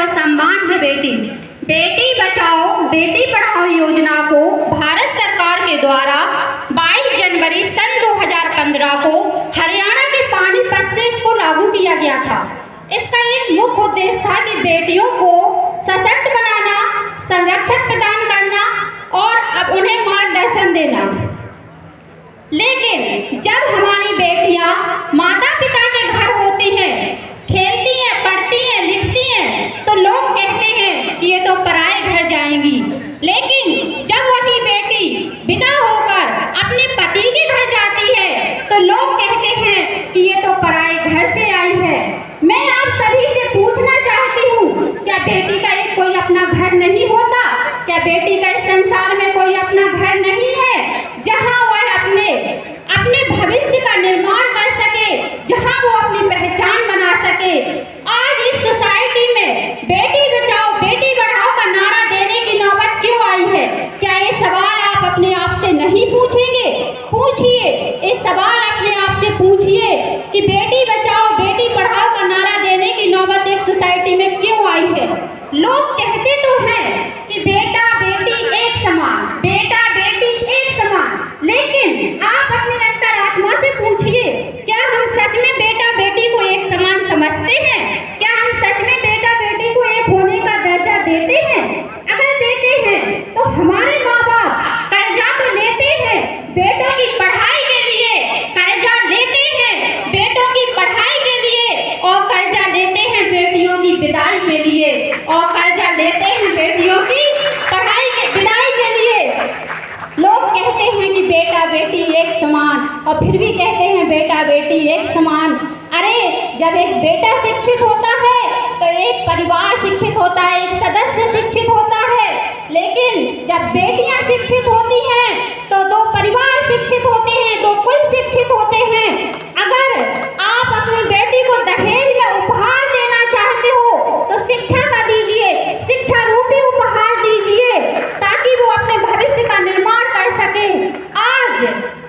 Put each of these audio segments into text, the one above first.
सम्मान है बेटी। बेटी बचाओ बेटी पढ़ाओ योजना को भारत सरकार के द्वारा 22 जनवरी सन 2015 को हरियाणा के पानीपत से इसको लागू किया गया था। इसका एक मुख्य उद्देश्य था कि बेटियों को सशक्त बनाना, संरक्षण प्रदान करना और अब उन्हें मार्गदर्शन देना। लेकिन जब हमारी बेटियां माता पिता के घर होती हैं, खेलती हैं, पढ़ती हैं, लिखती हैं, तो लोग कहते हैं कि ये तो पराए घर जाएंगी। लेकिन जब वही बेटी विदा होकर अपने पति के घर जाती है तो लोग कहते हैं कि ये तो पराए घर से आई है। मैं आप सभी से पूछना चाहती हूँ, क्या बेटी का एक कोई अपना घर नहीं होता? क्या बेटी का इस संसार में कोई अपना घर नहीं है जहाँ वह अपने भविष्य का निर्माण कर सके, जहाँ वो अपनी पहचान बना सके? आज इस सोसाइटी में बेटी बचाओ बेटी पढ़ाओ का नारा देने की नौबत क्यों आई है? क्या ये सवाल आप अपने आप से नहीं पूछेंगे? पूछिए, ये सवाल अपने आप से पूछिए कि बेटी बचाओ बेटी पढ़ाओ का नारा देने की नौबत एक सोसाइटी में क्यों आई है? लोग कहते तो हैं कि बेटा बेटी एक समान, बेटा बेटी एक समान, लेकिन आप अपनी अंतरात्मा से पूछिए, क्या हम सच में बेटा बेटी को एक समान समझते हैं? क्या हम सच में बेटा बेटी को एक होने का दर्जा देते हैं? अगर देते हैं तो हमारे माँ बाप कर्जा तो लेते हैं बेटों की पढ़ाई के लिए, कर्जा लेते हैं बेटों की पढ़ाई के लिए, और कर्जा लेते हैं बेटियों की विदाई के लिए, और कर्जा लेते हैं बेटियों की पढ़ाई के विदाई के लिए। लोग कहते हैं कि बेटा बेटी एक समान, और फिर भी कहते हैं बेटा बेटी एक समान। अरे जब एक बेटा शिक्षित होता है तो एक परिवार शिक्षित होता है, एक सदस्य शिक्षित होता है। लेकिन जब बेटियां शिक्षित होती हैं तो दो परिवार शिक्षित होते हैं, दो कुल शिक्षित होते हैं। अगर आप अपनी बेटी को दहेज में उपहार देना चाहते हो तो शिक्षा का दीजिए, शिक्षा रूपी उपहार दीजिए, ताकि वो अपने भविष्य का निर्माण कर सके। आज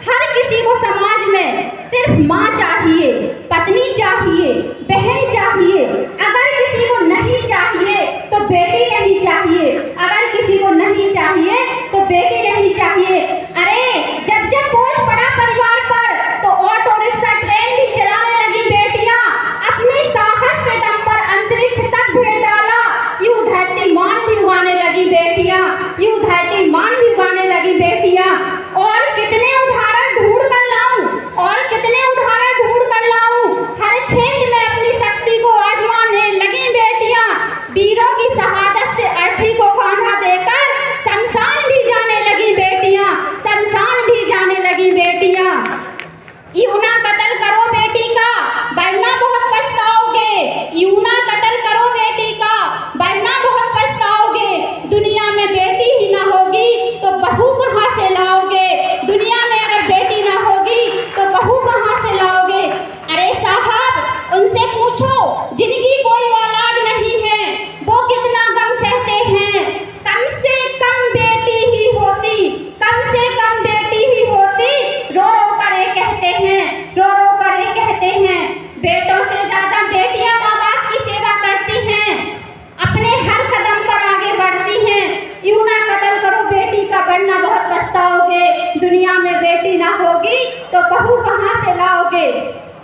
हर किसी को समाज में सिर्फ माँ चाहिए, पत्नी चाहिए, बहन चाहिए। अगर किसी को नहीं चाहिए तो बेटी नहीं चाहिए, अगर किसी को नहीं चाहिए तो बेटी नहीं चाहिए। अरे जब जब बोझ पड़ा परिवार पर तो ऑटो रिक्शा ट्रेन भी चलाने लगी बेटियां, अपने साहस के दम पर अंतरिक्ष तक भेज डाला। यूं धरती मान भी उगाने लगी बेटियां, यूं धरती मान भी उगाने लगी बेटियां। और कितने उदाहरण ढूंढ कर लाऊं, और कितने उदाहरण ढूंढ कर लाऊं? हर क्षेत्र में अपनी शक्ति को आजमाने लगी बेटियां। वीरों की शहादत से अर्थी को कांधा देकर शमशान भी जाने लगी बेटियां, शमशान भी जाने लगी बेटियां। यूं ना कत्ल करो बेटी का वरना बहुत पछताओगे, यूं ना कत्ल करो बेटी का वरना बहुत पछताओगे। दुनिया में बेटी ही ना होगी तो बहू कहाँ से लाओगे? दुनिया में अगर बेटी ना होगी तो बहू कहाँ से लाओगे? अरे साहब, उनसे पूछो जिनकी कोई औलाद नहीं है वो कितना गम सहते हैं। कम से कम बेटी ही होती, कम से कम बेटी ही होती, रो रो कर ये कहते हैं, रो रो कर ये कहते हैं। बेटों से ज्यादा बेटियां माँ बाप की सेवा करती हैं, अपने हर कदम पर आगे बढ़ती हैं। यूं ना कत्ल करो बेटी का वरना बहुत पछताओगे। दुनिया में बेटी ना होगी तो बहू कहाँ से लाओगे?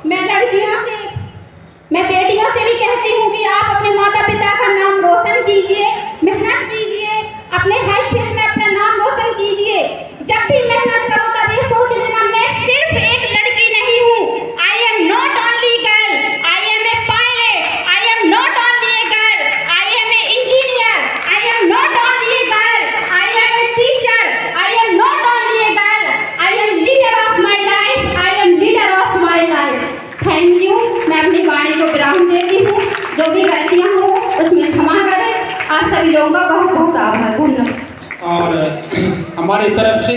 मैं बेटियों से भी कहती हूँ कि आप अपने माता पिता का नाम रोशन कीजिए, मेहनत कीजिए, अपने हर क्षेत्र में अपना नाम रोशन कीजिए। जब भी मेहनत करो तब ये सोच लेना, मैं सिर्फ एक लड़की नहीं हूँ। I am not only girl, I am a pilot, I am not only a girl, I am a engineer, I am not only a girl, I am a teacher, I am not only a girl, I am leader of my life, I am leader of my life. Thank you. मैं अपनी वाणी को विराम देती हूँ। जो भी गलतियाँ हो उसमें क्षमा करें। आप सभी लोगों का बहुत बहुत आभार। धन्यवाद। और हमारी तरफ से